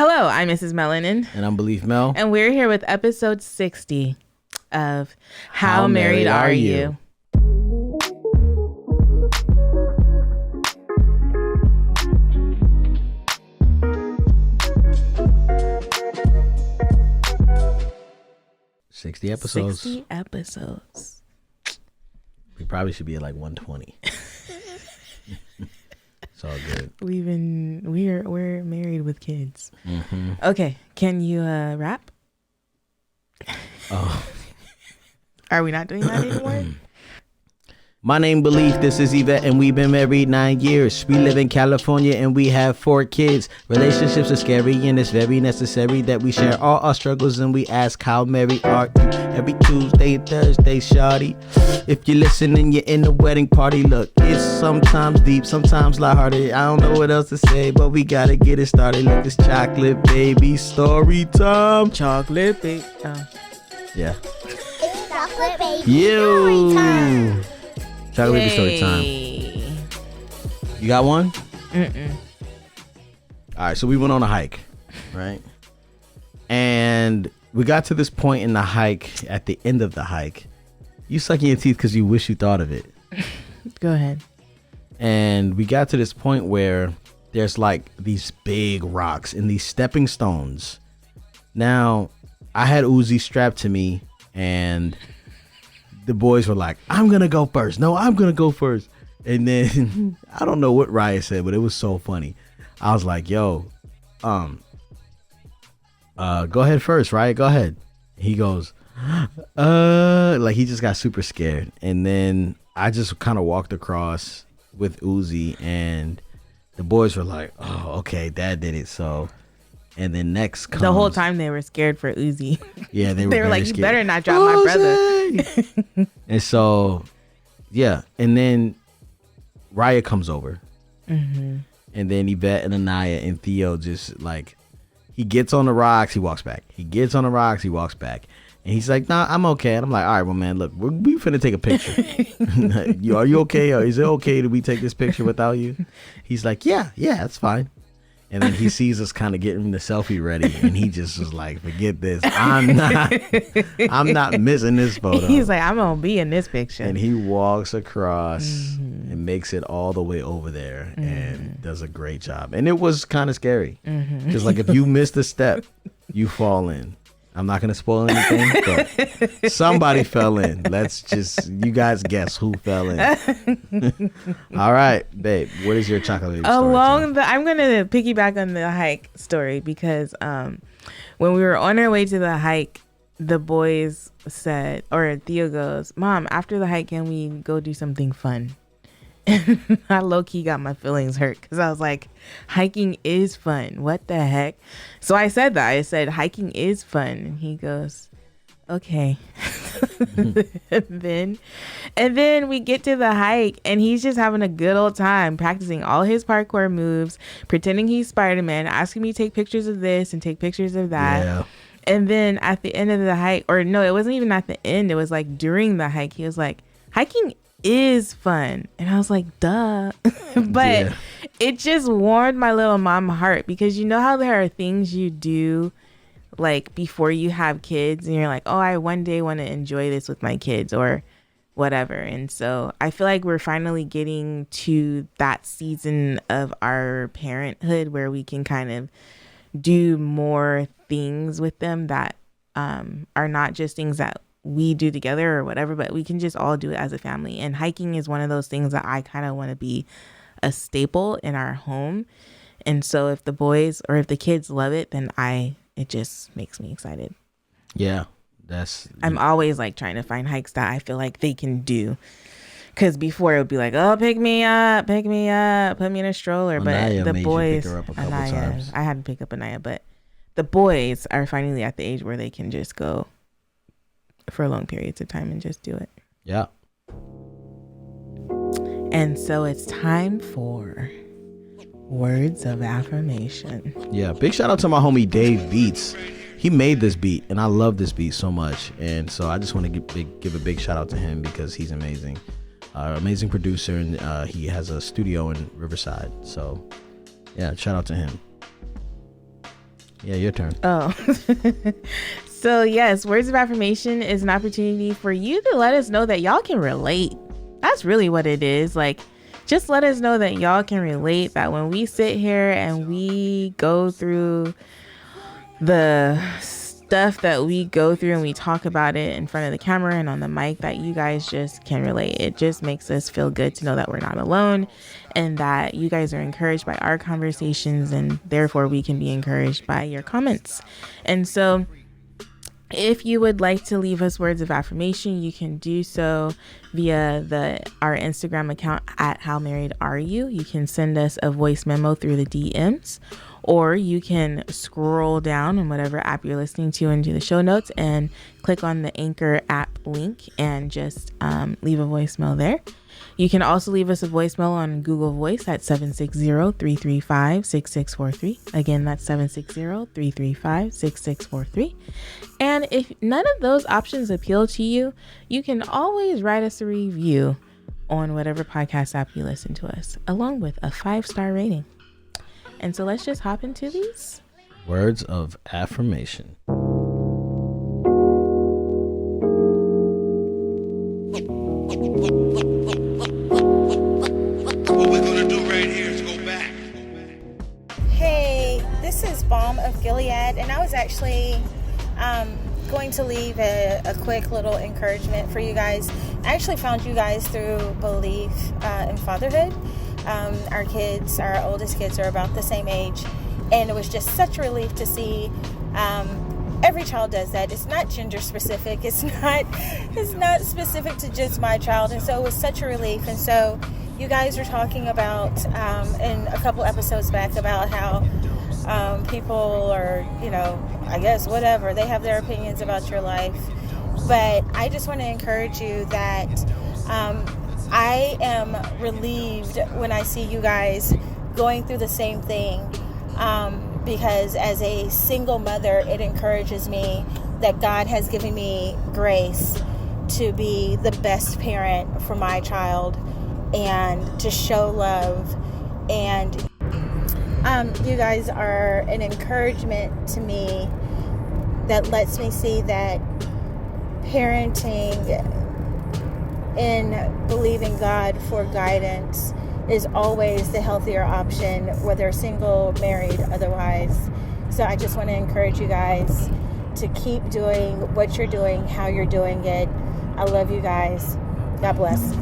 Hello, I'm Mrs. Melanin. And I'm Beleaf Mel. And we're here with episode 60 of How Married Are You? Episodes. 60 episodes. We probably should be at like 120. It's all good. We're married with kids. Mm-hmm. Okay, can you rap? Oh. Are we not doing that anymore? My name Beleaf, this is Yvette, and we've been married 9 years. We live in California and we have 4 kids. Relationships are scary and it's very necessary that we share all our struggles and we ask how married are you? Every Tuesday, Thursday, shawty. If you're listening, you're in the wedding party. Look, it's sometimes deep, sometimes lighthearted. I don't know what else to say, but we gotta get it started. Look, it's chocolate baby story time. Chocolate baby. Oh. Yeah. It's chocolate baby You. story time. Chocolate baby story time. You got one? Mm-mm. All right, so we went on a hike, right? And we got to this point in the hike, at the end of the hike. You sucking your teeth because you wish you thought of it. Go ahead. And we got to this point where there's like these big rocks and these stepping stones. Now, I had Uzi strapped to me and the boys were like, I'm going to go first. No, I'm going to go first. And then I don't know what Raya said, but it was so funny. I was like, yo, go ahead first, Raya. Go ahead. He goes, like he just got super scared. And then I just kind of walked across with Uzi and the boys were like, oh, okay, Dad did it. So, and then next comes, the whole time they were scared for Uzi. Yeah, they were like, scared. You better not drop my brother. And so, yeah. And then Raya comes over. Mm-hmm. And then Yvette and Anaya and Theo just like, he gets on the rocks, he walks back. He gets on the rocks, he walks back. And he's like, nah, I'm okay. And I'm like, all right, well, man, look, we finna take a picture. Are you okay? Or is it okay that we take this picture without you? He's like, yeah, that's fine. And then he sees us kind of getting the selfie ready, and he just was like, forget this. I'm not missing this photo. He's like, I'm gonna be in this picture. And he walks across and makes it all the way over there and does a great job. And it was kind of scary. Because like if you miss a step, you fall in. I'm not going to spoil anything, but somebody fell in. Let's just, you guys guess who fell in. All right, babe, what is your chocolate baby story? I'm going to piggyback on the hike story because when we were on our way to the hike, the boys said, or Theo goes, Mom, after the hike, can we go do something fun? And I low-key got my feelings hurt because I was like, hiking is fun. What the heck? So I said that. I said, hiking is fun. And he goes, okay. and then we get to the hike and he's just having a good old time practicing all his parkour moves, pretending he's Spider-Man, asking me to take pictures of this and take pictures of that. Yeah. And then at the end of the hike, or no, it wasn't even at the end. It was like during the hike. He was like, hiking is fun. And I was like, duh. But it just warmed my little mom heart because you know how there are things you do like before you have kids and you're like, oh, I one day want to enjoy this with my kids or whatever. And so I feel like we're finally getting to that season of our parenthood where we can kind of do more things with them that are not just things that we do together or whatever, but we can just all do it as a family. And hiking is one of those things that I kind of want to be a staple in our home. And so if the boys or if the kids love it, then it just makes me excited. Yeah, I'm always like trying to find hikes that I feel like they can do. Because before it would be like, oh, pick me up, put me in a stroller. Anaya but the boys, pick her up a couple times. I had to pick up Anaya, but the boys are finally at the age where they can just go for long periods of time and just do it. Yeah. And so it's time for words of affirmation. Yeah, big shout out to my homie Dave Beats. He made this beat and I love this beat so much, and so I just want to give a big shout out to him because he's amazing. Amazing producer, and he has a studio in Riverside, so yeah, shout out to him. Yeah, your turn. Oh. So yes, words of affirmation is an opportunity for you to let us know that y'all can relate. That's really what it is. Like, just let us know that y'all can relate, that when we sit here and we go through the stuff that we go through and we talk about it in front of the camera and on the mic, that you guys just can relate. It just makes us feel good to know that we're not alone and that you guys are encouraged by our conversations, and therefore we can be encouraged by your comments. And so if you would like to leave us words of affirmation, you can do so via our Instagram account at How Married Are You. You can send us a voice memo through the DMs, or you can scroll down on whatever app you're listening to into the show notes and click on the Anchor app link and just leave a voicemail there. You can also leave us a voicemail on Google Voice at 760-335-6643. Again, that's 760-335-6643. And if none of those options appeal to you, you can always write us a review on whatever podcast app you listen to us, along with a 5-star rating. And so let's just hop into these words of affirmation. This is Balm of Gilead, and I was actually going to leave a quick little encouragement for you guys. I actually found you guys through Beleaf in Fatherhood. Our oldest kids are about the same age, and it was just such a relief to see. Every child does that. It's not gender specific. It's not specific to just my child, and so it was such a relief. And so you guys were talking about in a couple episodes back about how people are, I guess whatever, they have their opinions about your life, but I just want to encourage you that I am relieved when I see you guys going through the same thing, because as a single mother, it encourages me that God has given me grace to be the best parent for my child and to show love. And you guys are an encouragement to me that lets me see that parenting and believing God for guidance is always the healthier option, whether single, married, otherwise. So I just want to encourage you guys to keep doing what you're doing, how you're doing it. I love you guys. God bless.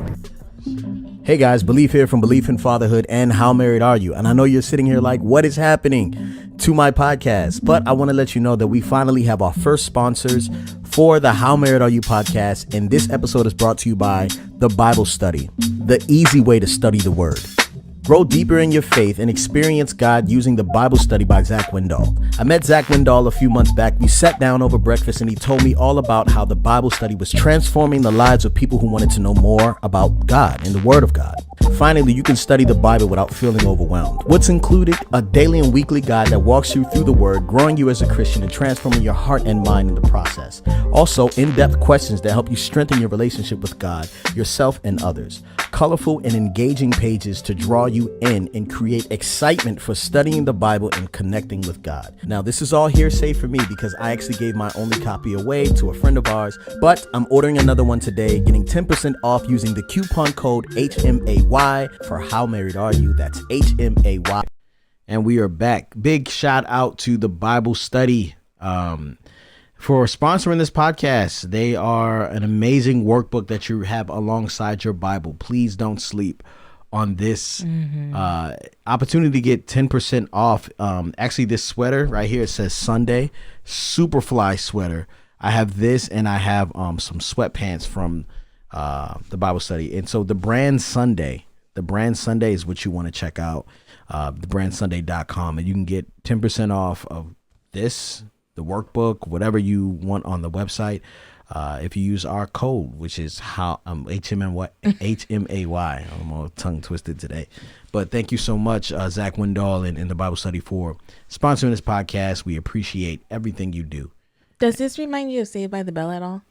Hey guys, Beleaf here from Beleaf in Fatherhood and How Married Are You? And I know you're sitting here like, what is happening to my podcast? But I want to let you know that we finally have our first sponsors for the How Married Are You podcast. And this episode is brought to you by the Bible Study, the easy way to study the Word. Grow deeper in your faith and experience God using the Bible Study by Zach Windahl. I met Zach Windahl a few months back. We sat down over breakfast and he told me all about how the Bible Study was transforming the lives of people who wanted to know more about God and the Word of God. Finally, you can study the Bible without feeling overwhelmed. What's included? A daily and weekly guide that walks you through the Word, growing you as a Christian and transforming your heart and mind in the process. Also, in-depth questions that help you strengthen your relationship with God, yourself, and others. Colorful and engaging pages to draw you in and create excitement for studying the Bible and connecting with God. Now, this is all hearsay for me because I actually gave my only copy away to a friend of ours, but I'm ordering another one today, getting 10% off using the coupon code HMAY for How Married Are You? That's HMAY. And we are back. Big shout out to the Bible Study for sponsoring this podcast. They are an amazing workbook that you have alongside your Bible. Please don't sleep on this opportunity to get 10% off. Actually, this sweater right here, it says Sunday, Superfly sweater. I have this and I have some sweatpants from the Bible Study. And so the brand Sunday is what you want to check out, thebrandsunday.com, and you can get 10% off of this, the workbook, whatever you want on the website, if you use our code, which is HMAY. I'm all tongue twisted today, but thank you so much, Zach Windahl and the Bible Study for sponsoring this podcast. We appreciate everything you do. Does this remind you of Saved by the Bell at all?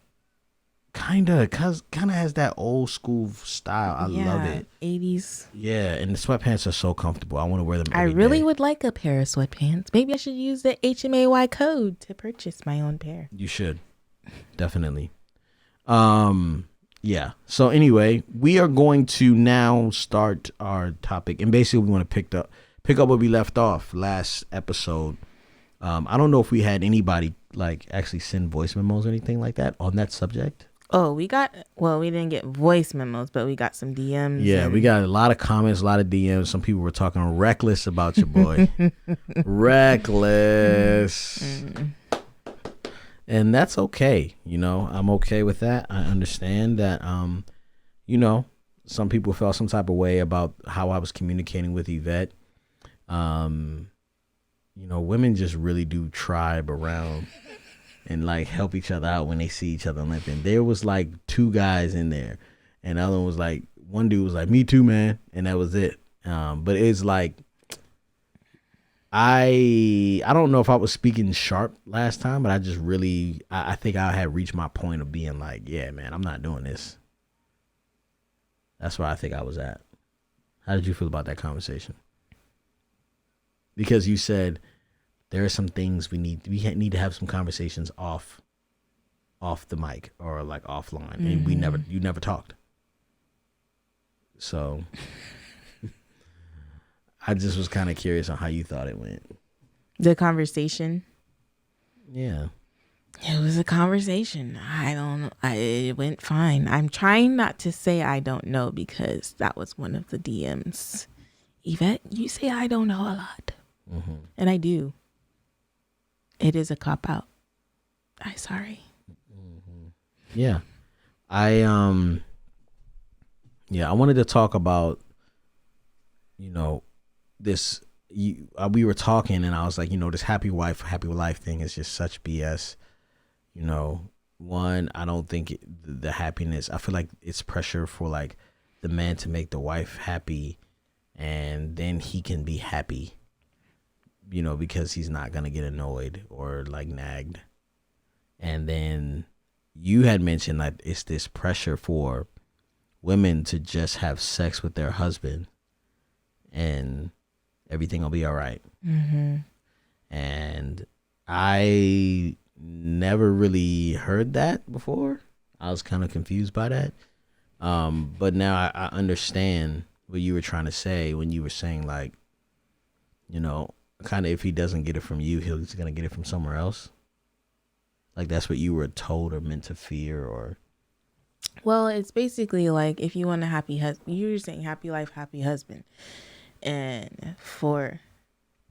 kind of has that old school style. I love it. 80s. Yeah, and the sweatpants are so comfortable. I want to wear them every I really day. would like a pair of sweatpants. Maybe I should use the HMAY code to purchase my own pair. You should. Definitely. Yeah. So anyway, we are going to now start our topic, and basically we want to pick up where we left off last episode. I don't know if we had anybody like actually send voice memos or anything like that on that subject. Oh, we didn't get voice memos, but we got some DMs. Yeah, we got a lot of comments, a lot of DMs. Some people were talking reckless about your boy. Reckless. And that's okay. You know, I'm okay with that. I understand that, you know, some people felt some type of way about how I was communicating with Yvette. You know, women just really do tribe around and like help each other out when they see each other limping. There was like 2 guys in there, and the other one was like, one dude was like, "Me too, man," and that was it. But it's like, I don't know if I was speaking sharp last time, but I just really, I think I had reached my point of being like, yeah, man, I'm not doing this. That's where I think I was at. How did you feel about that conversation? Because you said there are some things we need to have some conversations off the mic or like offline, and you never talked. So I just was kind of curious on how you thought it went. The conversation. Yeah. It was a conversation. It went fine. I'm trying not to say I don't know because that was one of the DMs. Yvette, you say I don't know a lot. Mm-hmm. And I do. It is a cop-out. I'm sorry. Mm-hmm. Yeah. I wanted to talk about, you know, this, we were talking and I was like, you know, this happy wife, happy life thing is just such BS. You know, one, I don't think the happiness, I feel like it's pressure for like the man to make the wife happy and then he can be happy, you know, because he's not going to get annoyed or like nagged. And then you had mentioned that it's this pressure for women to just have sex with their husband and everything will be all right. Mm-hmm. And I never really heard that before. I was kind of confused by that. But now I understand what you were trying to say when you were saying like, you know, kind of if he doesn't get it from you, he's going to get it from somewhere else. Like that's what you were told or meant to fear or. Well, it's basically like if you want a happy husband, you're saying happy life, happy husband. And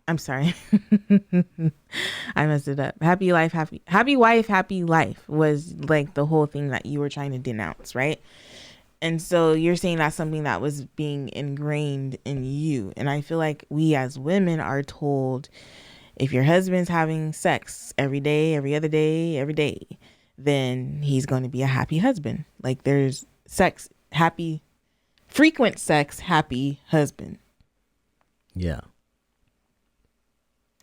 I'm sorry. I messed it up. Happy life, happy wife, happy life was like the whole thing that you were trying to denounce, right? And so you're saying that's something that was being ingrained in you. And I feel like we as women are told if your husband's having sex every day, every other day, every day, then he's going to be a happy husband. Like there's frequent sex, happy husband. Yeah.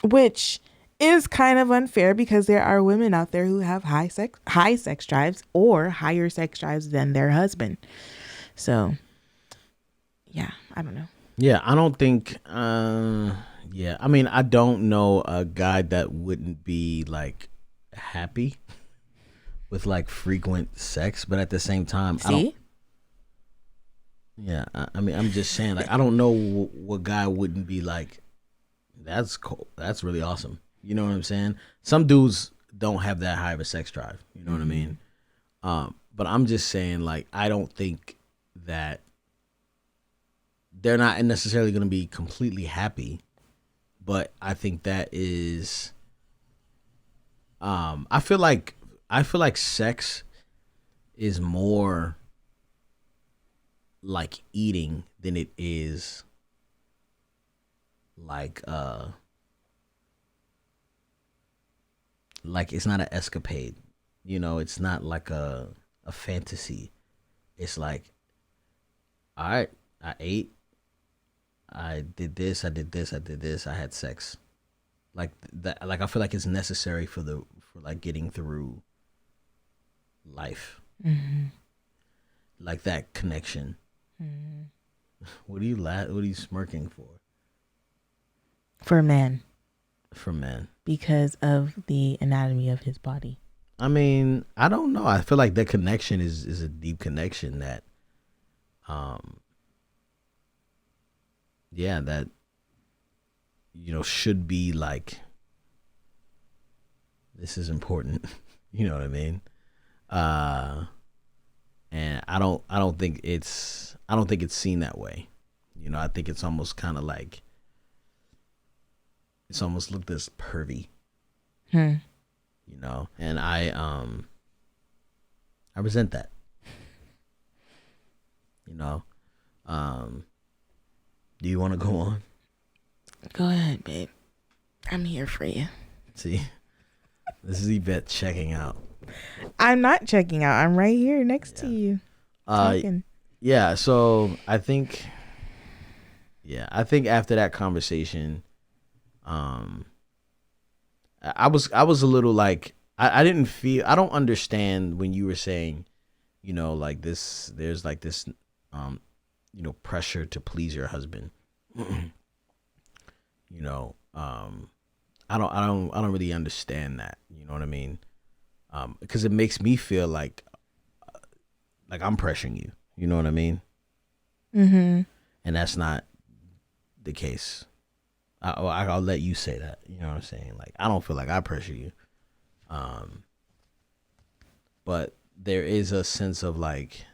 Which is kind of unfair because there are women out there who have high sex drives or higher sex drives than their husband. So, yeah, I don't know. Yeah, I don't think, yeah, I mean, I don't know a guy that wouldn't be like happy with like frequent sex, but at the same time, I mean, I'm just saying, like, I don't know what guy wouldn't be like, that's cool. That's really awesome. You know what I'm saying? Some dudes don't have that high of a sex drive. You know what I mean? But I'm just saying, like, I don't think that they're not necessarily going to be completely happy, but I think that is, I feel like sex is more like eating than it is like it's not an escapade, you know, it's not like a fantasy. It's like, all right, I ate, I did this, I had sex. Like that, like I feel like it's necessary for like getting through life. Like that connection. What are you smirking for? For men. For men. Because of the anatomy of his body. I mean, I don't know. I feel like that connection is a deep connection that, that, should be like, this is important. You know what I mean? And I don't think it's seen that way. I think it's almost kind of like, it's almost looked as pervy. And I resent that. Do you want to go on? Go ahead, babe. I'm here for you. See, this is Yvette checking out. I'm not checking out. I'm right here next to you. Talking. Yeah. So I think after that conversation, I was a little like, I don't understand when you were saying, like this, there's like this, pressure to please your husband. I don't really understand that. You know what I mean? Because it makes me feel like I'm pressuring you. You know what I mean? And that's not the case. I'll let you say that. You know what I'm saying? Like, I don't feel like I pressure you. But there is a sense of like,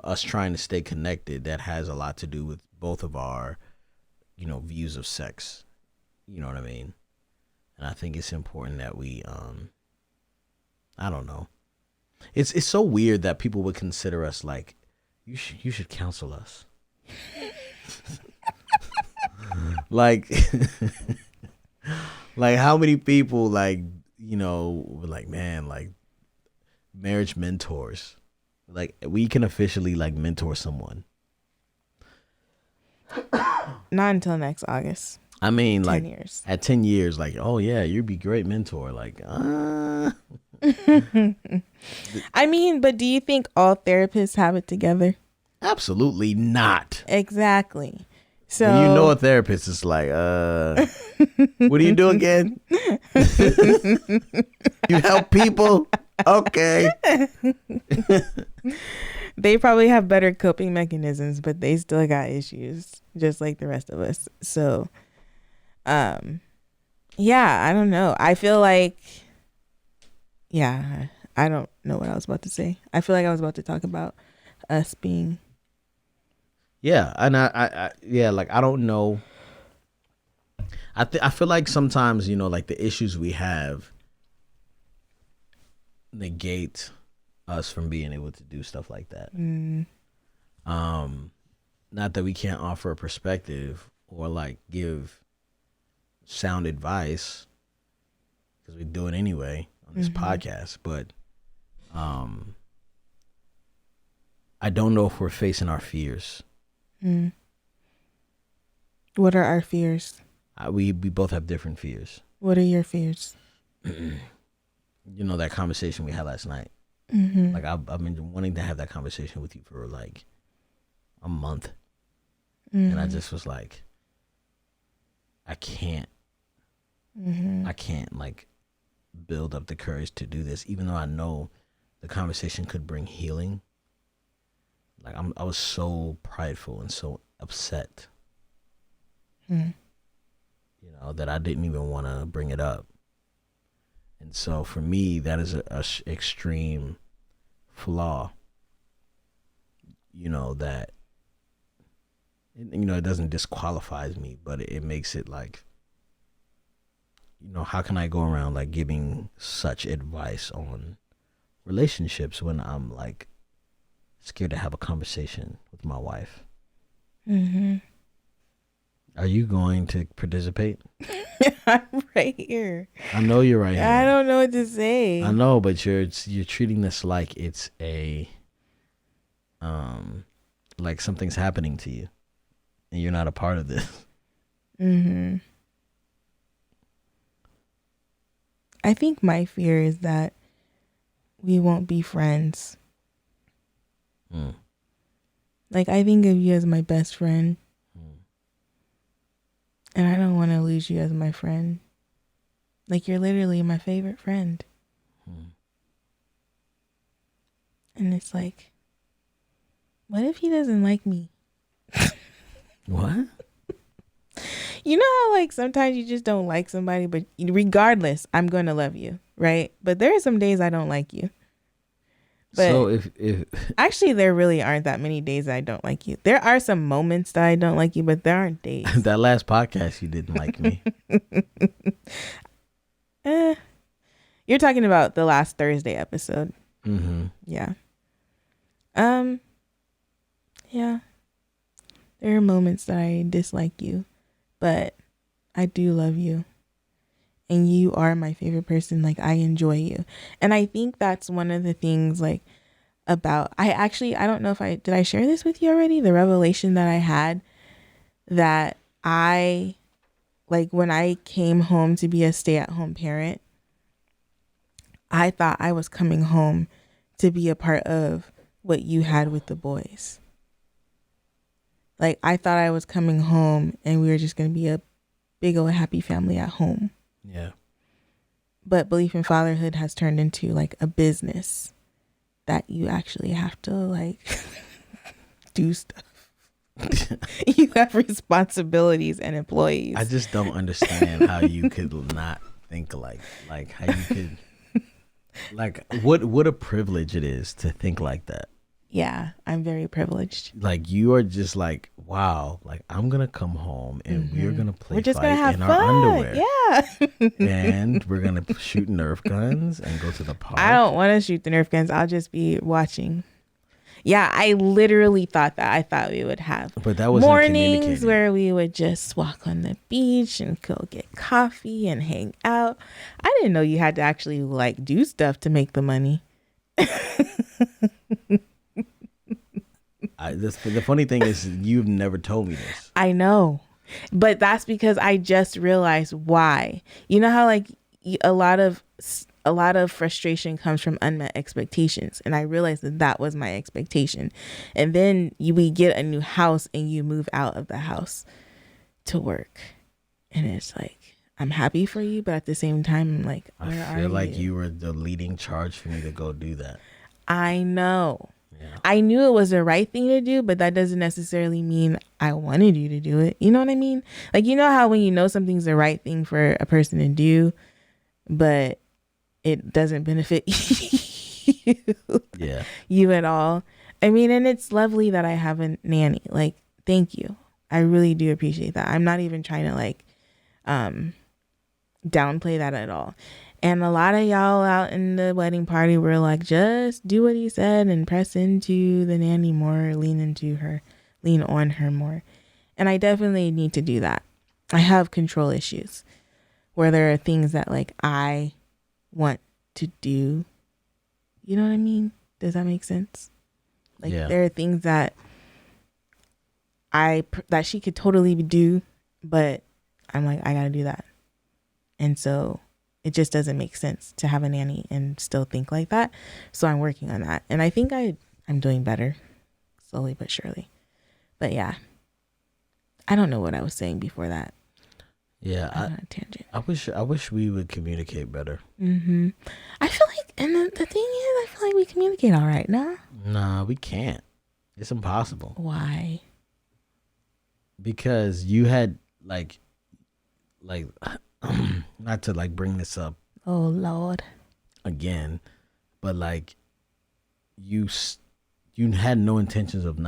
us trying to stay connected that has a lot to do with both of our, views of sex. You know what I mean? And I think it's important that we, I don't know. It's so weird that people would consider us like, you should counsel us. like how many people were like, man, like marriage mentors, like we can officially like mentor someone. Not until next August. I mean, 10 like years. At 10 years, like, oh yeah, you'd be a great mentor. Like, I mean, but do you think all therapists have it together? Absolutely not. Exactly. So when a therapist is like, what do you do again? You help people? Okay. They probably have better coping mechanisms, but they still got issues, just like the rest of us. So, I don't know. I feel like, I don't know what I was about to say. I feel like I was about to talk about us being. Yeah, and I like I don't know. I feel like sometimes like the issues we have negate us from being able to do stuff like that. Not that we can't offer a perspective or like give sound advice, because we do it anyway on this podcast, but I don't know if we're facing our fears. What are our fears? We both have different fears. What are your fears? That conversation we had last night. Like I've been wanting to have that conversation with you for like a month. And I just was like, I can't like build up the courage to do this, even though I know the conversation could bring healing. Like I was so prideful and so upset, that I didn't even want to bring it up. And so for me, that is a extreme flaw, that, it doesn't disqualifies me, but it makes it like, how can I go around like giving such advice on relationships when I'm like scared to have a conversation with my wife? Are you going to participate? I'm right here. I know you're right here. I don't know what to say. I know, but you're treating this like it's a like something's happening to you, and you're not a part of this. I think my fear is that we won't be friends. Like, I think of you as my best friend. And I don't want to lose you as my friend. Like, you're literally my favorite friend. And it's like, what if he doesn't like me? What? You know how, like, sometimes you just don't like somebody, but regardless, I'm going to love you, right? But there are some days I don't like you. But so if actually, there really aren't that many days I don't like you. There are some moments that I don't like you, but there aren't days. that last podcast, you didn't like me. You're talking about the last Thursday episode. Yeah. Yeah. There are moments that I dislike you, but I do love you. And you are my favorite person. Like, I enjoy you. And I think that's one of the things, like, about, I don't know if did I share this with you already? The revelation that I had that I, like, when I came home to be a stay-at-home parent, I thought I was coming home to be a part of what you had with the boys. Like, I thought I was coming home and we were just going to be a big old happy family at home. Yeah. But Belief in Fatherhood has turned into, like, a business that you actually have to, like, do stuff. You have responsibilities and employees. I just don't understand how you could not think like how you could, like, what a privilege it is to think like that. Yeah, I'm very privileged. Like, you are just like, wow, like, I'm gonna come home and we're gonna play We're just fight gonna have in fun. our underwear. Yeah. And we're gonna shoot Nerf guns and go to the park. I don't want to shoot the Nerf guns. I'll just be watching. Yeah, I literally thought that. I thought we would have but that was mornings where we would just walk on the beach and go get coffee and hang out. I didn't know you had to actually, like, do stuff to make the money. The funny thing is, you've never told me this. I know, but that's because I just realized why. You know how, like, a lot of frustration comes from unmet expectations, and I realized that was my expectation. And then we get a new house and you move out of the house to work, and it's like, I'm happy for you, but at the same time, I'm like, where are you? I feel like you were the leading charge for me to go do that. I know. Yeah. I knew it was the right thing to do, but that doesn't necessarily mean I wanted you to do it. You know what I mean? Like, you know how when you know something's the right thing for a person to do, but it doesn't benefit you at all. I mean, and it's lovely that I have a nanny. Like, thank you. I really do appreciate that. I'm not even trying to, like, downplay that at all. And a lot of y'all out in the wedding party were like, just do what he said and press into the nanny more, lean on her more. And I definitely need to do that. I have control issues where there are things that, like, I want to do. You know what I mean? Does that make sense? Like, there are things that that she could totally do, but I'm like, I gotta do that. And so it just doesn't make sense to have a nanny and still think like that. So I'm working on that. And I think I'm doing better, slowly but surely. But yeah, I don't know what I was saying before that. Yeah, I'm on a tangent. I wish we would communicate better. I feel like, and the thing is, I feel like we communicate all right now. Nah, we can't. It's impossible. Why? Because you had like not to, like, bring this up, oh Lord, again, but, like, you had no intentions of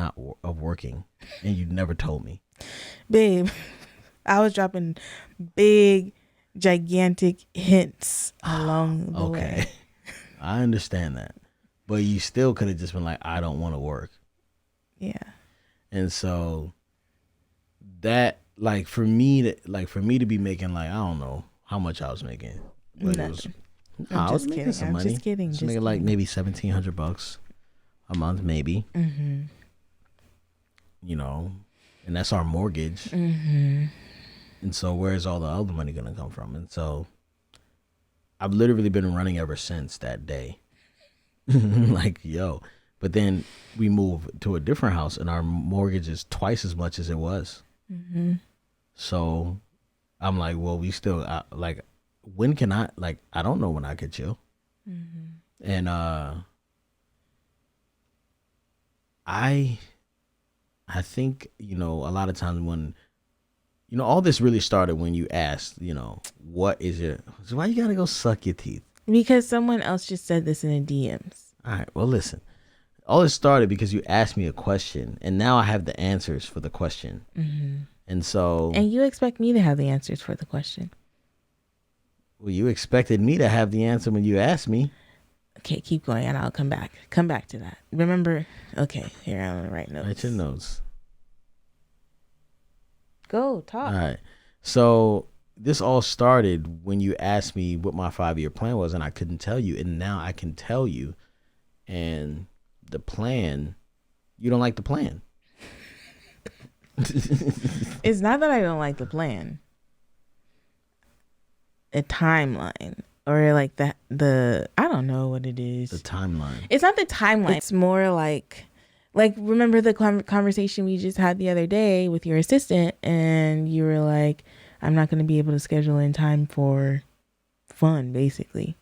working, and you never told me, babe. I was dropping big, gigantic hints along the way. I understand that, but you still could have just been like, I don't want to work. Yeah. And so that, like, for me to be making, like, I don't know how much I was making. I was making some money. Just kidding. Just making, like, maybe $1,700 a month, maybe. You know, and that's our mortgage. And so where's all the other money gonna come from? And so I've literally been running ever since that day. Like, yo. But then we moved to a different house and our mortgage is twice as much as it was. Mm-hmm. So I'm like, well, we still, like, when can I, like, I don't know when I could chill. Mm-hmm. And I think, you know, a lot of times when, you know, all this really started when you asked, you know, what is it? So why you gotta go suck your teeth? Because someone else just said this in the DMs. All right, well, listen. All this started because you asked me a question, and now I have the answers for the question. Mm-hmm. And so... And you expect me to have the answers for the question. Well, you expected me to have the answer when you asked me. Okay, keep going, and I'll come back. Come back to that. Remember... Okay, here, I'm going to write notes. Write your notes. Go, talk. All right. So this all started when you asked me what my 5-year plan was, and I couldn't tell you. And now I can tell you. And the plan, you don't like the plan. It's not that I don't like the plan. A timeline. Or like I don't know what it is. The timeline. It's not the timeline. It's more like remember the conversation we just had the other day with your assistant, and you were like, I'm not going to be able to schedule in time for fun, basically.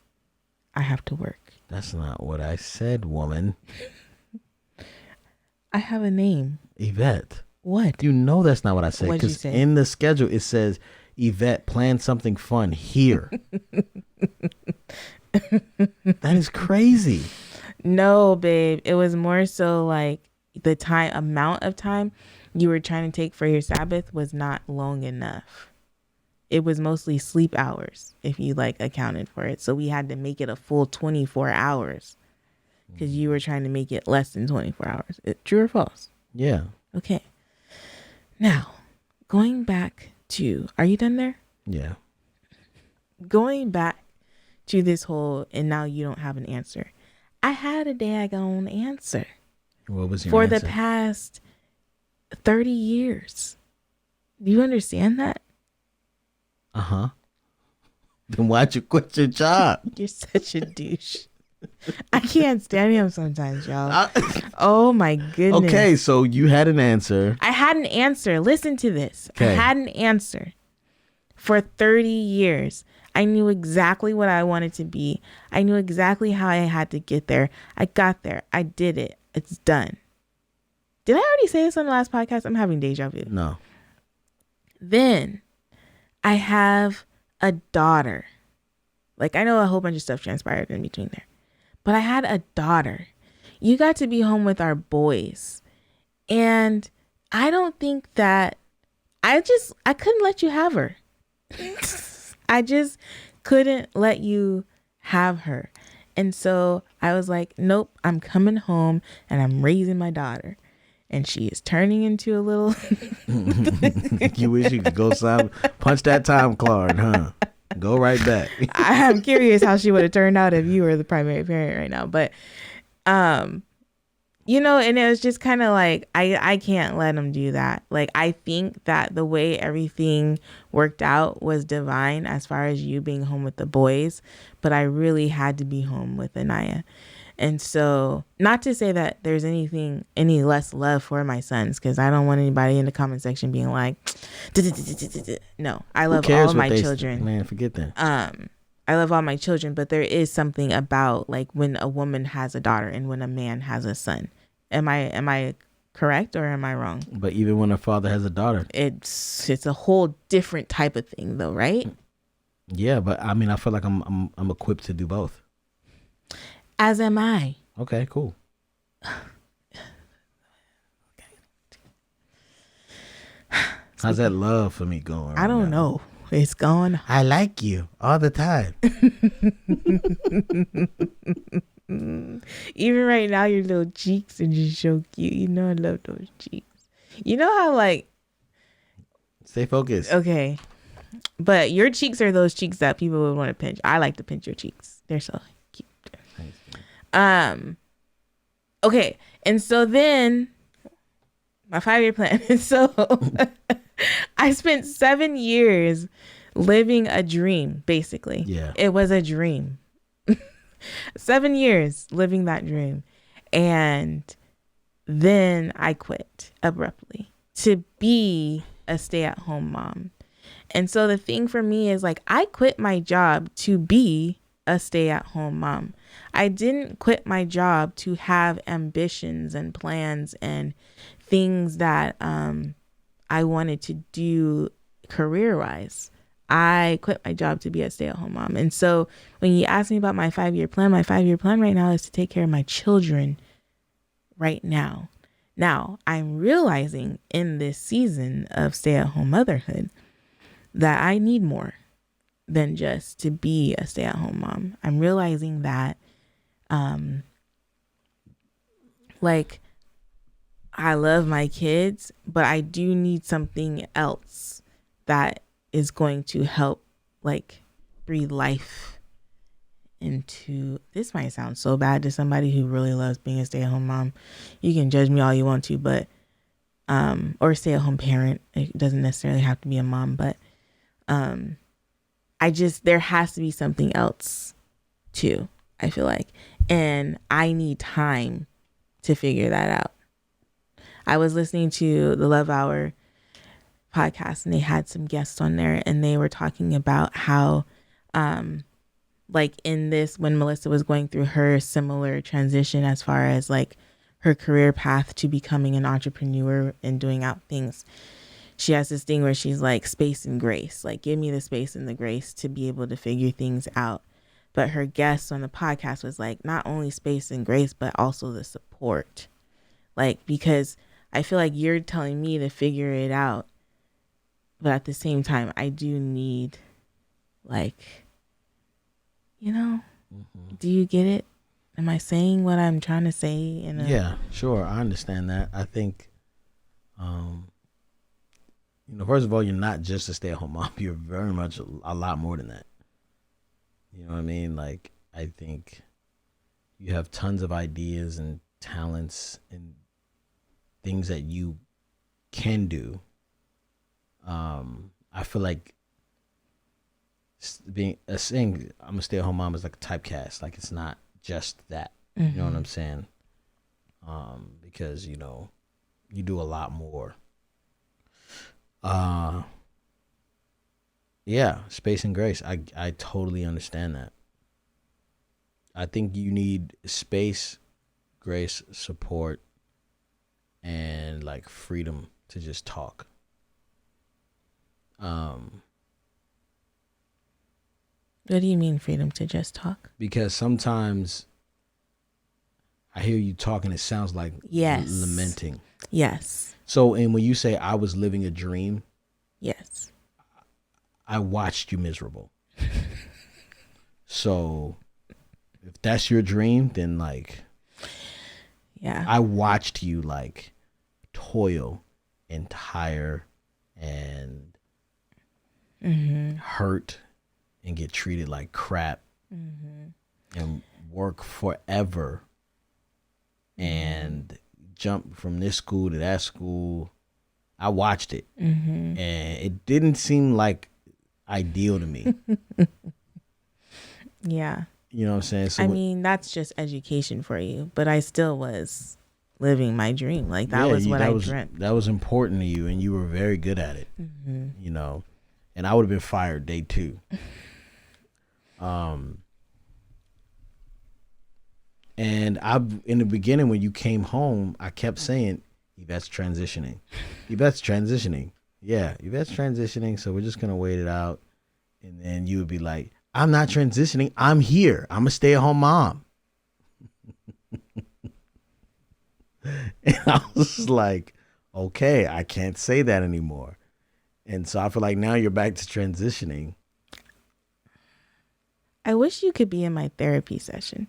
I have to work. That's not what I said, woman. I have a name. Yvette. What? You know that's not what I said. What'd you Because say? in the schedule it says, Yvette, plan something fun here. That is crazy. No, babe. It was more so like the amount of time you were trying to take for your Sabbath was not long enough. It was mostly sleep hours if you like accounted for it. So we had to make it a full 24 hours because you were trying to make it less than 24 hours. True or false? Yeah. Okay. Now, going back to, are you done there? Yeah. Going back to this whole, and now you don't have an answer. I had a daggone answer. What was your for answer? the past 30 years. Do you understand that? Uh-huh. Then why'd you quit your job? You're such a douche. I can't stand him sometimes, y'all. Oh my goodness. Okay, so you had an answer. I had an answer. Listen to this. Okay. I had an answer. For 30 years, I knew exactly what I wanted to be. I knew exactly how I had to get there. I got there. I did it. It's done. Did I already say this on the last podcast? I'm having deja vu. No. Then I have a daughter. Like, I know a whole bunch of stuff transpired in between there. But I had a daughter. You got to be home with our boys. And I don't think that I couldn't let you have her. I just couldn't let you have her. And so I was like, nope, I'm coming home and I'm raising my daughter. And she is turning into a little... You wish you could go punch that time card, huh? Go right back. I'm curious how she would have turned out if you were the primary parent right now. But, you know, and it was just kind of like, I can't let him do that. Like, I think that the way everything worked out was divine as far as you being home with the boys. But I really had to be home with Anaya. And so, not to say that there's any less love for my sons, because I don't want anybody in the comment section being like, no, I love all my children. Man, forget that. I love all my children, but there is something about like when a woman has a daughter and when a man has a son. Am I correct or am I wrong? But even when a father has a daughter, it's a whole different type of thing, though, right? Yeah, but I mean, I feel like I'm equipped to do both. As am I. Okay, cool. How's that love for me going? I don't know. It's going. I like you all the time. Even right now, your little cheeks are just so cute. You know I love those cheeks. You know how like... Stay focused. Okay. But your cheeks are those cheeks that people would want to pinch. I like to pinch your cheeks. They're so cute. Okay. And so then my 5-year plan. So I spent 7 years living a dream, basically. Yeah. It was a dream. 7 years living that dream. And then I quit abruptly to be a stay-at-home mom. And so the thing for me is like, I quit my job to be a stay-at-home mom. I didn't quit my job to have ambitions and plans and things that I wanted to do career-wise. I quit my job to be a stay-at-home mom. And so when you ask me about my 5-year plan, my 5-year plan right now is to take care of my children right now. Now, I'm realizing in this season of stay-at-home motherhood that I need more than just to be a stay-at-home mom. I'm realizing that like I love my kids, but I do need something else that is going to help like breathe life into, this might sound so bad to somebody who really loves being a stay-at-home mom. You can judge me all you want to, but or stay-at-home parent. It doesn't necessarily have to be a mom, but there has to be something else too, I feel like. And I need time to figure that out. I was listening to the Love Hour podcast and they had some guests on there and they were talking about how like in this, when Melissa was going through her similar transition as far as like her career path to becoming an entrepreneur and doing out things, she has this thing where she's like, space and grace, like give me the space and the grace to be able to figure things out. But her guest on the podcast was like, not only space and grace, but also the support. Like, because I feel like you're telling me to figure it out. But at the same time, I do need, like, you know, do you get it? Am I saying what I'm trying to say? Yeah, sure. I understand that. I think, first of all, you're not just a stay-at-home mom. You're very much a lot more than that. You know what I mean? Like, I think you have tons of ideas and talents and things that you can do. I feel like saying I'm a stay-at-home mom is like a typecast. Like, it's not just that. You know what I'm saying? Because, you do a lot more. Yeah, space and grace. I totally understand that. I think you need space, grace, support, and like freedom to just talk. What do you mean freedom to just talk? Because sometimes I hear you talking, it sounds like lamenting. Yes. So, and when you say I was living a dream, yes, I watched you miserable. So if that's your dream, then like, yeah, I watched you like toil and tire and hurt and get treated like crap and work forever and jump from this school to that school. I watched it and it didn't seem like ideal to me. Yeah. You know what I'm saying? So I mean, that's just education for you, but I still was living my dream. Like that was what I dreamt. That was important to you and you were very good at it, and I would have been fired day 2. And in the beginning when you came home, I kept saying, Yvette's transitioning. Yvette's transitioning. Yeah, Yvette's transitioning, so we're just going to wait it out. And then you would be like, I'm not transitioning. I'm here. I'm a stay-at-home mom. And I was like, okay, I can't say that anymore. And so I feel like now you're back to transitioning. I wish you could be in my therapy session.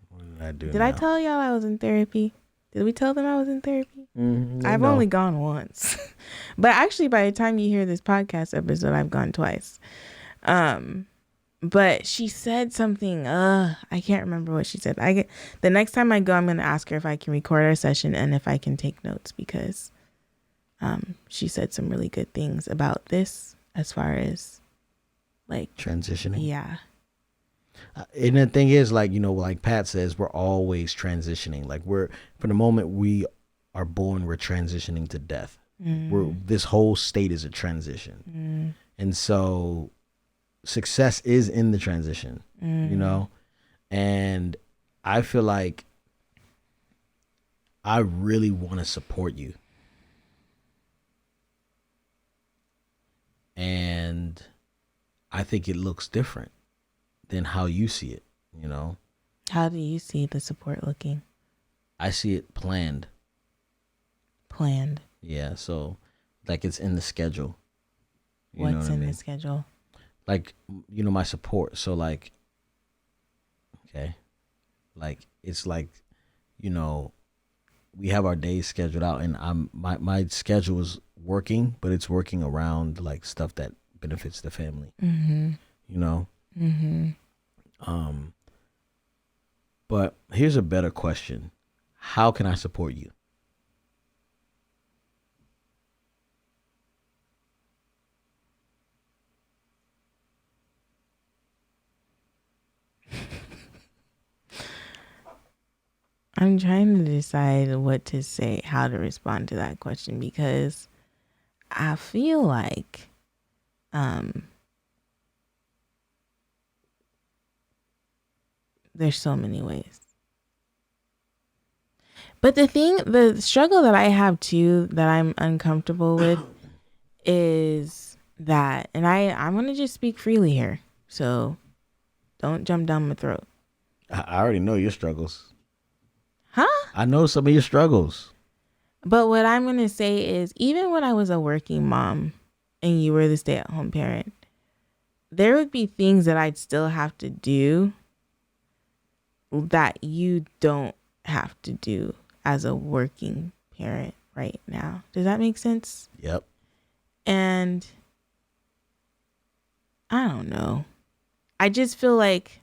What did I do? Did I tell y'all I was in therapy? Did we tell them I was in therapy? I've only gone once. But actually, by the time you hear this podcast episode, I've gone twice. But she said something. I can't remember what she said. The next time I go, I'm going to ask her if I can record our session and if I can take notes because she said some really good things about this as far as like transitioning. Yeah. And the thing is, like, you know, like Pat says, we're always transitioning. Like from the moment we are born, we're transitioning to death. This whole state is a transition. And so success is in the transition, you know? And I feel like I really want to support you. And I think it looks different than how you see it, you know? How do you see the support looking? I see it planned. Planned. Yeah, so like it's in the schedule. What's in the schedule? Like, you know, my support. So like, okay, like it's like, you know, we have our days scheduled out, and my schedule is working, but it's working around like stuff that benefits the family. You know. But here's a better question: how can I support you? I'm trying to decide what to say, how to respond to that question, because I feel like there's so many ways. But the struggle that I have too, that I'm uncomfortable with, is that, and I'm going to just speak freely here, so don't jump down my throat. I already know your struggles. Huh? I know some of your struggles. But what I'm going to say is, even when I was a working mom and you were the stay-at-home parent, there would be things that I'd still have to do that you don't have to do as a working parent right now. Does that make sense? Yep. And I don't know. I just feel like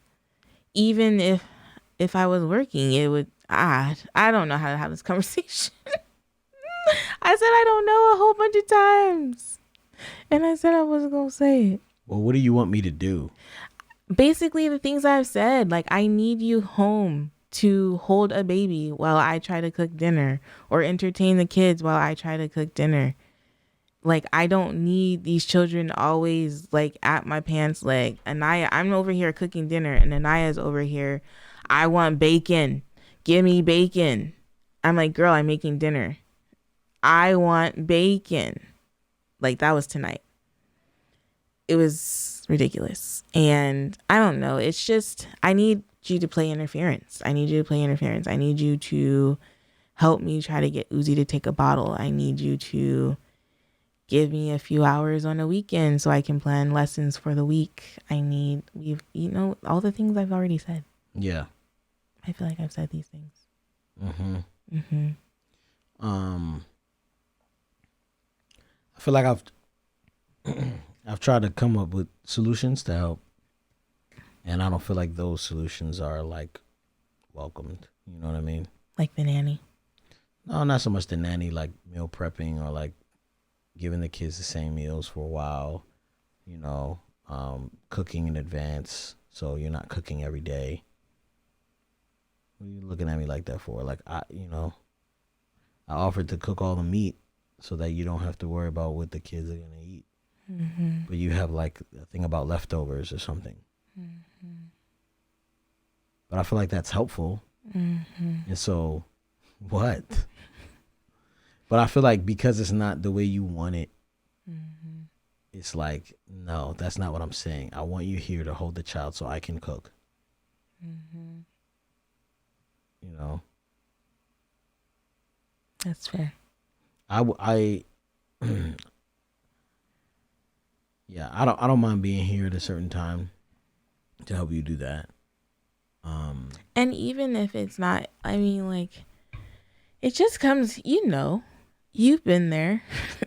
even if I was working, it would, I don't know how to have this conversation. I said I don't know a whole bunch of times. And I said I wasn't going to say it. Well, what do you want me to do? Basically, the things I've said, like, I need you home to hold a baby while I try to cook dinner, or entertain the kids while I try to cook dinner. Like, I don't need these children always, like, at my pants leg. Anaya, I'm over here cooking dinner, and Anaya's over here, I want bacon. Give me bacon. I'm like, girl, I'm making dinner. I want bacon. Like, that was tonight. It was ridiculous. And I don't know. It's just, I need you to play interference. I need you to play interference. I need you to help me try to get Uzi to take a bottle. I need you to give me a few hours on a weekend so I can plan lessons for the week. All the things I've already said. Yeah. I feel like I've said these things. I feel like I've tried to come up with solutions to help, and I don't feel like those solutions are like welcomed. You know what I mean? Like the nanny? No, not so much the nanny, like meal prepping, or like giving the kids the same meals for a while, you know, cooking in advance so you're not cooking every day. What are you looking at me like that for? Like, I offered to cook all the meat so that you don't have to worry about what the kids are going to eat. But you have like a thing about leftovers or something. But I feel like that's helpful. And so, what? But I feel like because it's not the way you want it, it's like, no, that's not what I'm saying. I want you here to hold the child so I can cook. You know? That's fair. Yeah, I don't mind being here at a certain time to help you do that. And even if it's not, I mean, like, it just comes, you've been there.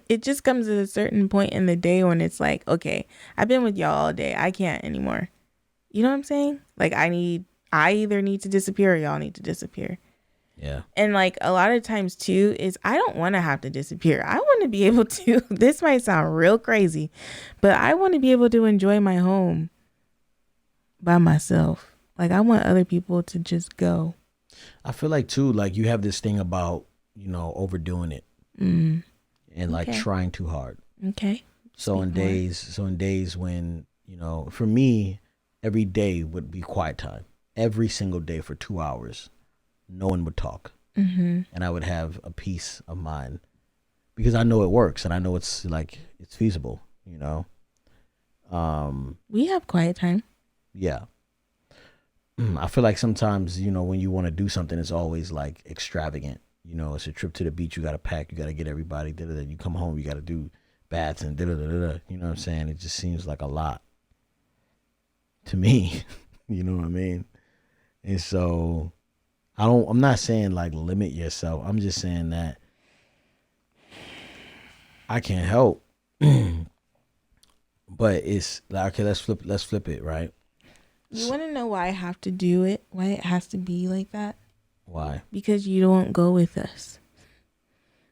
It just comes at a certain point in the day when it's like, okay, I've been with y'all all day. I can't anymore. You know what I'm saying? Like, I either need to disappear or y'all need to disappear. Yeah. And like a lot of times too is I don't want to have to disappear. I want to be able to, this might sound real crazy, but I want to be able to enjoy my home by myself. Like I want other people to just go. I feel like too, like you have this thing about, overdoing it and like trying too hard. Okay. So in days when, for me, every day would be quiet time. Every single day for 2 hours, no one would talk. And I would have a peace of mind because I know it works and I know it's feasible, We have quiet time. Yeah. I feel like sometimes, when you want to do something, it's always like extravagant. It's a trip to the beach. You got to pack. You got to get everybody. You come home. You got to do baths and You know what I'm saying? It just seems like a lot to me. You know what I mean? And so I'm not saying like limit yourself. I'm just saying that I can't help. But it's like, okay, let's flip it, right? You want to know why I have to do it? Why it has to be like that? Why? Because you don't go with us.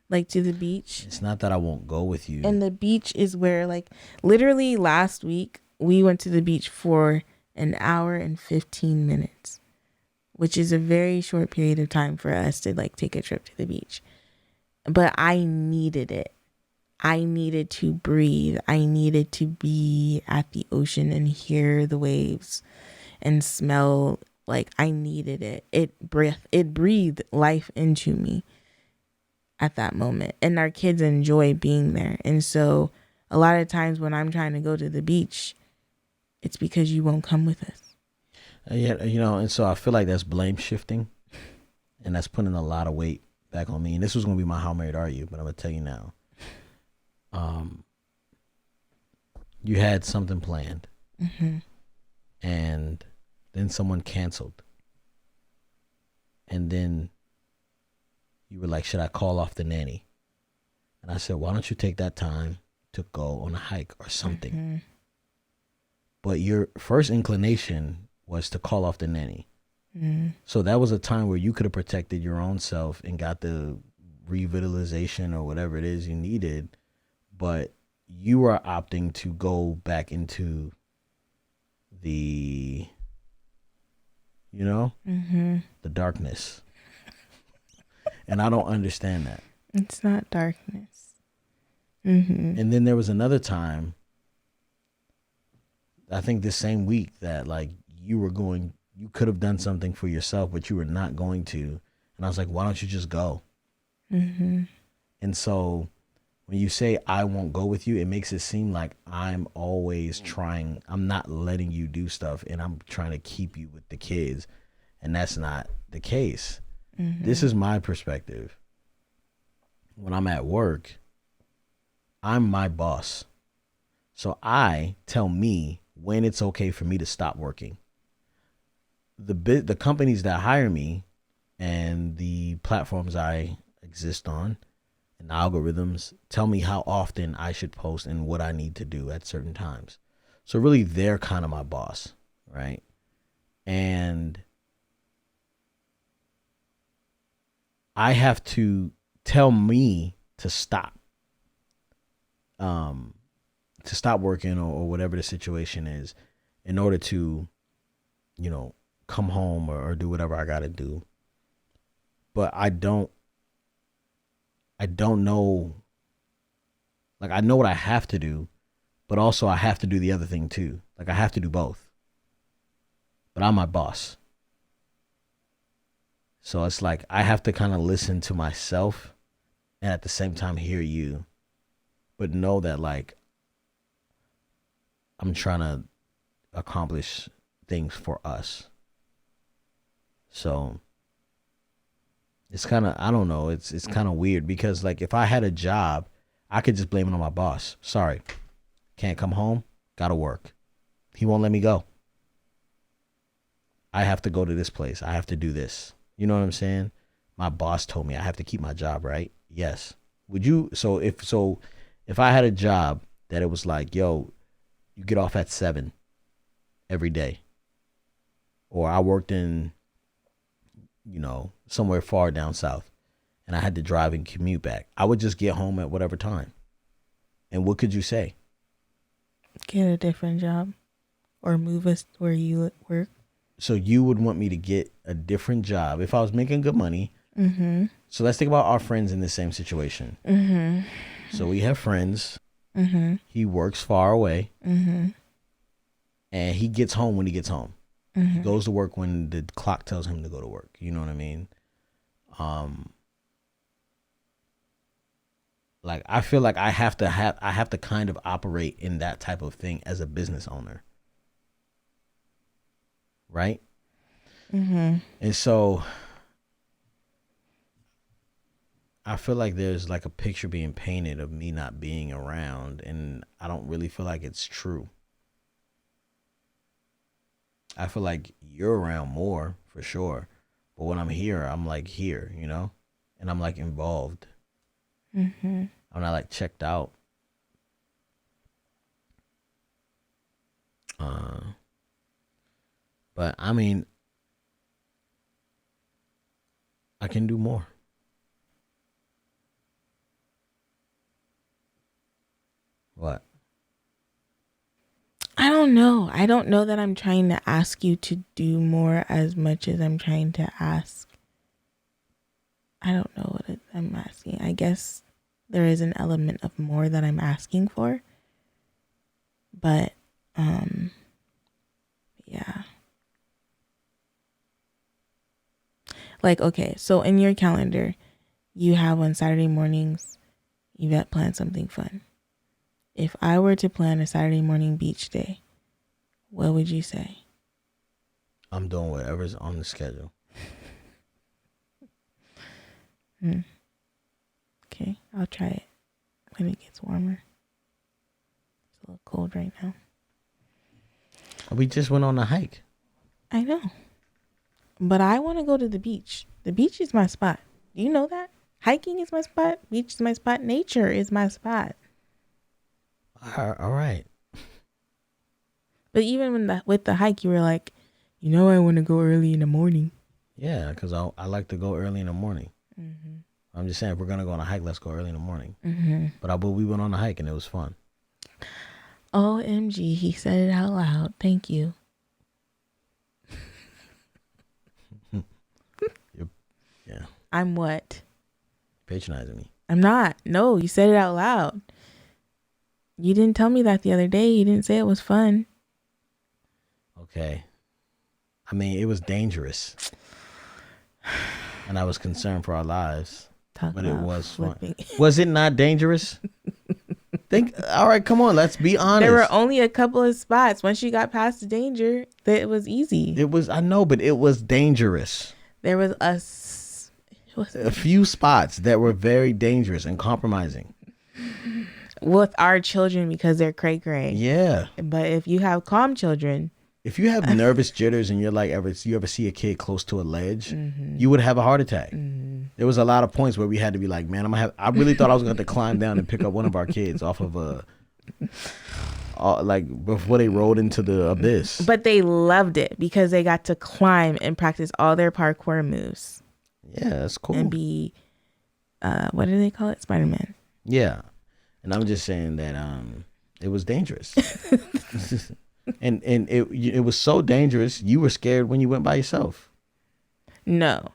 Like to the beach. It's not that I won't go with you. And the beach is where like literally last week we went to the beach for an hour and 15 minutes, which is a very short period of time for us to like take a trip to the beach. But I needed it. I needed to breathe. I needed to be at the ocean and hear the waves and smell. Like I needed it. It breathed life into me at that moment. And our kids enjoy being there. And so a lot of times when I'm trying to go to the beach, it's because you won't come with us. Yeah, and so I feel like that's blame shifting. And that's putting a lot of weight back on me. And this was going to be my How Married Are You? But I'm going to tell you now. You had something planned. And then someone canceled. And then you were like, should I call off the nanny? And I said, why don't you take that time to go on a hike or something? But your first inclination was to call off the nanny. So that was a time where you could have protected your own self and got the revitalization or whatever it is you needed. But you are opting to go back into the, the darkness. And I don't understand that. It's not darkness. And then there was another time, I think this same week, that like you could have done something for yourself, but you were not going to. And I was like, why don't you just go? And so when you say I won't go with you, it makes it seem like I'm always trying. I'm not letting you do stuff and I'm trying to keep you with the kids. And that's not the case. This is my perspective. When I'm at work, I'm my boss. So I tell me when it's okay for me to stop working. The companies that hire me and the platforms I exist on and the algorithms tell me how often I should post and what I need to do at certain times. So really, they're kind of my boss, right? And I have to tell me to stop working or whatever the situation is in order to, come home or do whatever I got to do. But I don't know. Like, I know what I have to do, but also I have to do the other thing too. Like, I have to do both. But I'm my boss. So it's like I have to kind of listen to myself and at the same time hear you. But know that, like, I'm trying to accomplish things for us. So it's kind of, I don't know, it's kind of weird because, like, if I had a job, I could just blame it on my boss. Sorry, can't come home, gotta work. He won't let me go. I have to go to this place. I have to do this. You know what I'm saying? My boss told me I have to keep my job, right? Yes. Would you, so if I had a job that it was like, yo, you get off at 7 every day, or I worked in, somewhere far down south, and I had to drive and commute back, I would just get home at whatever time. And what could you say? Get a different job or move us where you work. So you would want me to get a different job if I was making good money. Mm-hmm. So let's think about our friends in the same situation. Mm-hmm. So we have friends. Mm-hmm. He works far away. Mm-hmm. And he gets home when he gets home. Mm-hmm. He goes to work when the clock tells him to go to work. You know what I mean? Like I feel like I have to kind of operate in that type of thing as a business owner. Right? Mm-hmm. And so I feel like there's like a picture being painted of me not being around, and I don't really feel like it's true. I feel like you're around more for sure, but when I'm here, I'm like here, and I'm like involved. Mm-hmm. I'm not like checked out. But I mean, I can do more. What? I don't know. I don't know that I'm trying to ask you to do more as much as I'm trying to ask. I don't know what I'm asking. I guess there is an element of more that I'm asking for. But, yeah. Like, okay, so in your calendar, you have on Saturday mornings, Yvette plans something fun. If I were to plan a Saturday morning beach day, what would you say? I'm doing whatever's on the schedule. Okay, I'll try it when it gets warmer. It's a little cold right now. We just went on a hike. I know. But I want to go to the beach. The beach is my spot. Do you know that? Hiking is my spot. Beach is my spot. Nature is my spot. All right. But even with the hike, you were like, I want to go early in the morning. Yeah, because I like to go early in the morning. Mm-hmm. I'm just saying, if we're going to go on a hike, let's go early in the morning. Mm-hmm. But we went on a hike and it was fun. OMG, he said it out loud. Thank you. Yeah. I'm what? Patronizing me. I'm not. No, you said it out loud. You didn't tell me that the other day. You didn't say it was fun. Okay. I mean, it was dangerous. And I was concerned for our lives. But it was flipping. Fun. Was it not dangerous? All right, come on, let's be honest. There were only a couple of spots. Once you got past the danger, it was easy. I know, but it was dangerous. There was a few spots that were very dangerous and compromising. With our children because they're cray-cray. Yeah. But if you have calm children. If you have nervous jitters and you ever see a kid close to a ledge, mm-hmm. you would have a heart attack. Mm-hmm. There was a lot of points where we had to be like, man, I really thought I was going to have to climb down and pick up one of our kids off of before they rolled into the abyss. But they loved it because they got to climb and practice all their parkour moves. Yeah, that's cool. And be, what do they call it? Spider-Man. Yeah. And I'm just saying that it was dangerous. and it was so dangerous, you were scared when you went by yourself. No,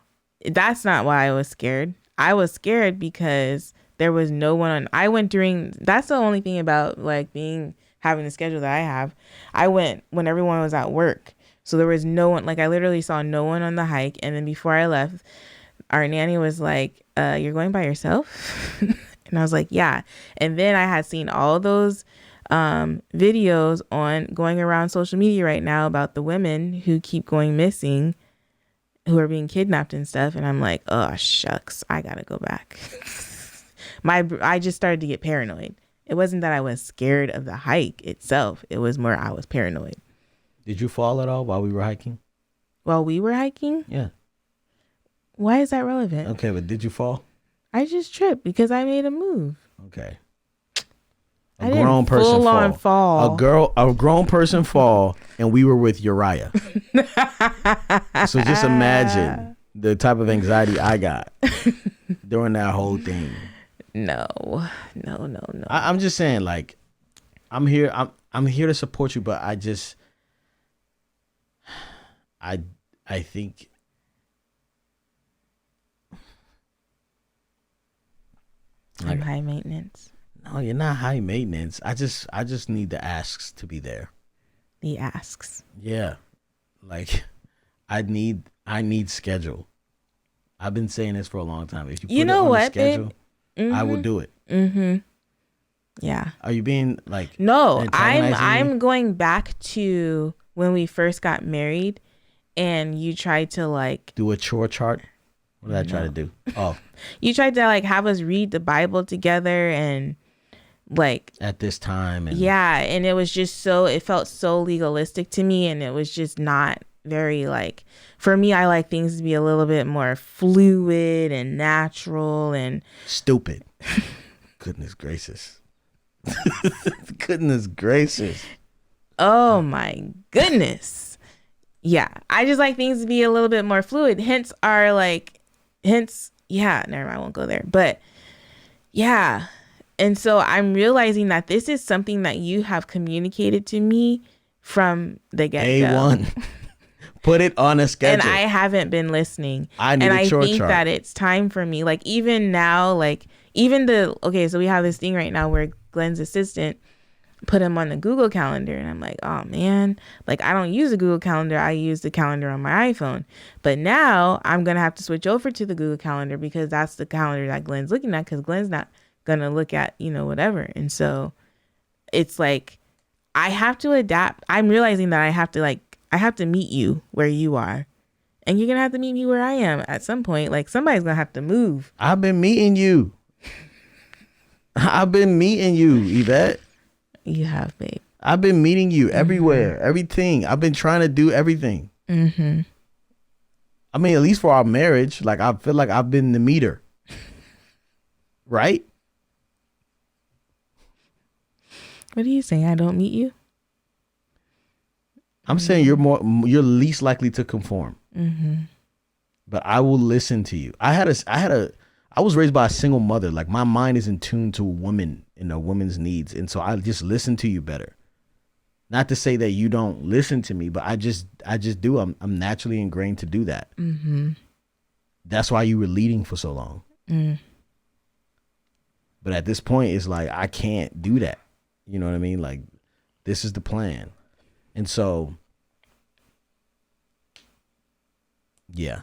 that's not why I was scared. I was scared because there was no one on. I went that's the only thing about like having the schedule that I have. I went when everyone was at work. So there was no one, like I literally saw no one on the hike. And then before I left, our nanny was like, you're going by yourself? And I was like, yeah. And then I had seen all those videos going around social media right now about the women who keep going missing, who are being kidnapped and stuff. And I'm like, oh, shucks, I got to go back. I just started to get paranoid. It wasn't that I was scared of the hike itself. It was more I was paranoid. Did you fall at all while we were hiking? While we were hiking? Yeah. Why is that relevant? Okay, but did you fall? I just tripped because I made a move. Okay. A grown person fall. A grown person fall, and we were with Uriah. So just imagine the type of anxiety I got during that whole thing. No. I'm just saying, like, I'm here to support you, but I think I'm high maintenance. No, you're not high maintenance. I just need the asks to be there. The asks. Yeah. Like I need schedule. I've been saying this for a long time. If you put it on the schedule, babe? I will do it. Mm-hmm. Yeah. Are you being like No, I'm going back to when we first got married and you tried to like do a chore chart? What did I try to do? Oh. You tried to like have us read the Bible together and like at this time and yeah, and it was just it felt so legalistic to me, and it was just not very like, for me, I like things to be a little bit more fluid and natural and stupid. Goodness gracious. Goodness gracious. Oh my goodness. Yeah, I just like things to be a little bit more fluid. Hence, yeah, never mind, I won't go there. But yeah. And so I'm realizing that this is something that you have communicated to me from the get-go. A1. Put it on a schedule. And I haven't been listening. I need a chore think chart. that it's time for me. Like even now, like even so we have this thing right now where Glen's assistant put him on the Google Calendar, and I'm like, oh man, like I don't use the Google Calendar, I use the calendar on my iPhone. But now I'm gonna have to switch over to the Google Calendar because that's the calendar that Glen's looking at, because Glen's not gonna look at whatever. And so it's like I have to adapt. I'm realizing that I have to meet you where you are, and you're gonna have to meet me where I am at some point. Like somebody's gonna have to move. I've been meeting you, Yvette. You have, babe. I've been meeting you everywhere, everything. I've been trying to do everything. Mm-hmm. I mean, at least for our marriage, like I feel like I've been the meter. Right? What are you saying? I don't meet you? I'm saying you're least likely to conform. Mm-hmm. But I will listen to you. I was raised by a single mother. Like my mind is in tune to a woman and a woman's needs. And so I just listen to you better. Not to say that you don't listen to me, but I just do. I'm naturally ingrained to do that. Mm-hmm. That's why you were leading for so long. Mm. But at this point, it's like, I can't do that. You know what I mean? Like, this is the plan. And so, yeah.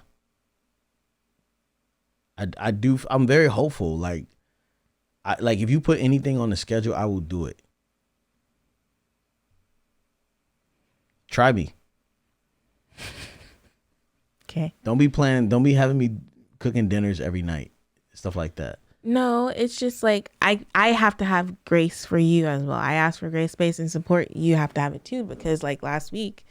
I'm very hopeful. Like if you put anything on the schedule, I will do it. Try me. Okay. Don't be having me cooking dinners every night. Stuff like that. No, it's just like I have to have grace for you as well. I ask for grace, space, and support. You have to have it too, because like last week,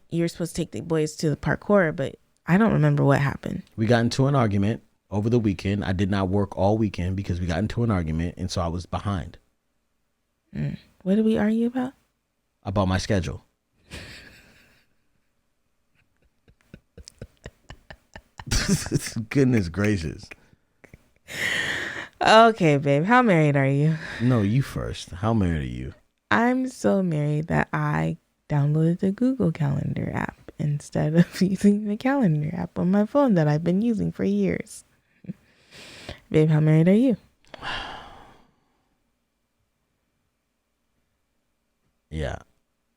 you were supposed to take the boys to the parkour, but I don't remember what happened. We got into an argument over the weekend. I did not work all weekend because we got into an argument, and so I was behind. What did we argue about? About my schedule. Goodness gracious. Okay, babe. How married are you? No, you first. How married are you? I'm so married that I downloaded the Google Calendar app instead of using the calendar app on my phone that I've been using for years. Babe, how married are you? Yeah.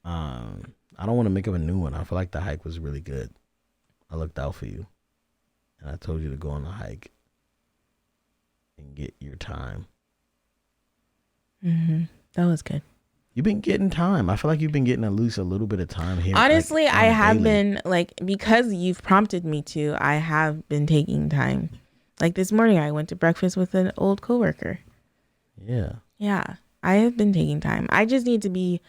I don't want to make up a new one. I feel like the hike was really good. I looked out for you. And I told you to go on the hike and get your time. Mm-hmm. That was good. You've been getting time. I feel like you've been getting at least a little bit of time here. Honestly, like, I have daily. been, like, because you've prompted me to, I have been taking time. Like this morning, I went to breakfast with an old coworker. Yeah. Yeah, I have been taking time. I just need to be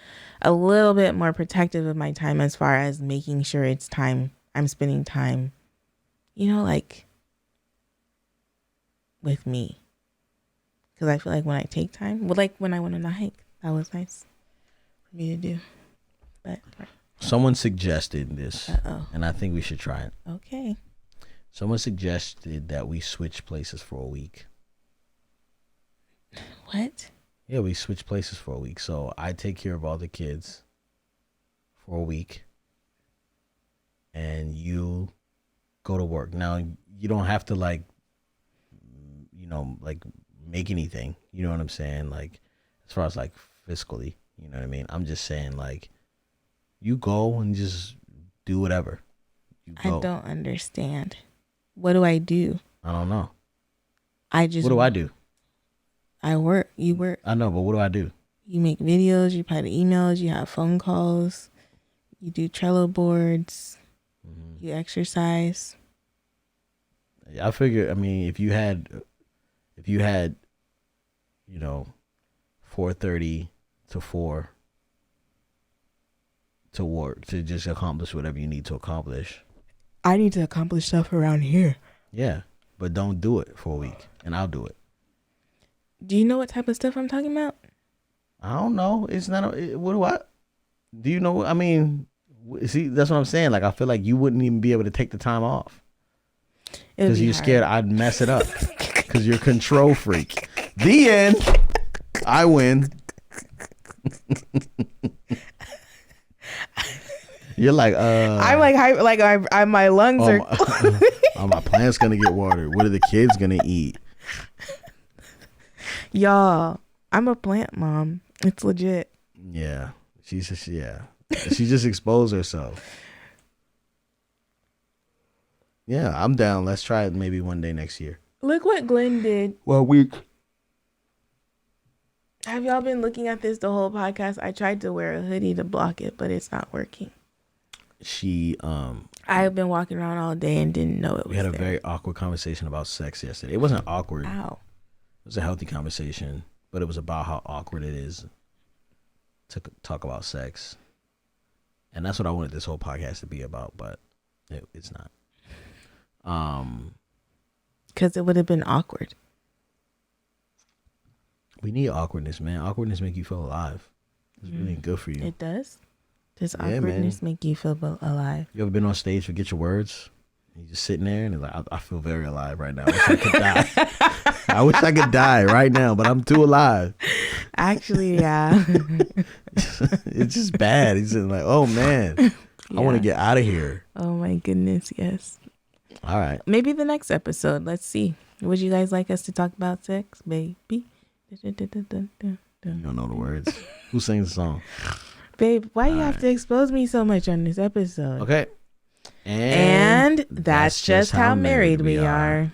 a little bit more protective of my time as far as making sure it's time. I'm spending time, like with me. Because I feel like when I take time, like when I went on a hike, that was nice for me to do. But someone suggested this, Uh-oh. and I think we should try it. Okay. Someone suggested that we switch places for a week. What? Yeah, we switch places for a week. So I take care of all the kids for a week, and you go to work. Now, you don't have to like make anything. You know what I'm saying? Like, as far as like fiscally, you know what I mean? I'm just saying, like, you go and just do whatever. You go. I don't understand. What do I do? I don't know. What do I do? I work. You work. I know, but what do I do? You make videos, you reply to emails, you have phone calls, you do Trello boards, you exercise. I figure, I mean, if you had, 4:30 to 4 to work, to just accomplish whatever you need to accomplish. I need to accomplish stuff around here. Yeah, but don't do it for a week, and I'll do it. Do you know what type of stuff I'm talking about? I don't know. It's not. Do you know? I mean, see, that's what I'm saying. Like, I feel like you wouldn't even be able to take the time off because you're scared I'd mess it up because you're a control freak. The end. I win. You're like, I'm like I'm my lungs are. My plant's gonna get watered. What are the kids gonna eat? Y'all, I'm a plant mom. It's legit. Yeah, she just exposed herself. Yeah, I'm down. Let's try it maybe one day next year. Look what Glen did. Well, week. Have y'all been looking at this the whole podcast? I tried to wear a hoodie to block it, but it's not working. I've been walking around all day and didn't know it was. We had a very awkward conversation about sex yesterday. It wasn't awkward. Ow. It was a healthy conversation, but it was about how awkward it is to talk about sex. And that's what I wanted this whole podcast to be about, but it's not. Because it would have been awkward. We need awkwardness, man. Awkwardness make you feel alive. It's really good for you. It does? Does awkwardness make you feel alive? You ever been on stage, forget your words? You're just sitting there and it's like, I feel very alive right now. I wish I could die. I wish I could die right now, but I'm too alive. Actually, yeah. It's just bad. It's just like, oh man, I want to get out of here. Oh my goodness, yes. All right. Maybe the next episode. Let's see. Would you guys like us to talk about sex, baby? You don't know the words. Who sings the song? Babe, why you have to expose me so much on this episode? Okay. And that's just how married we are.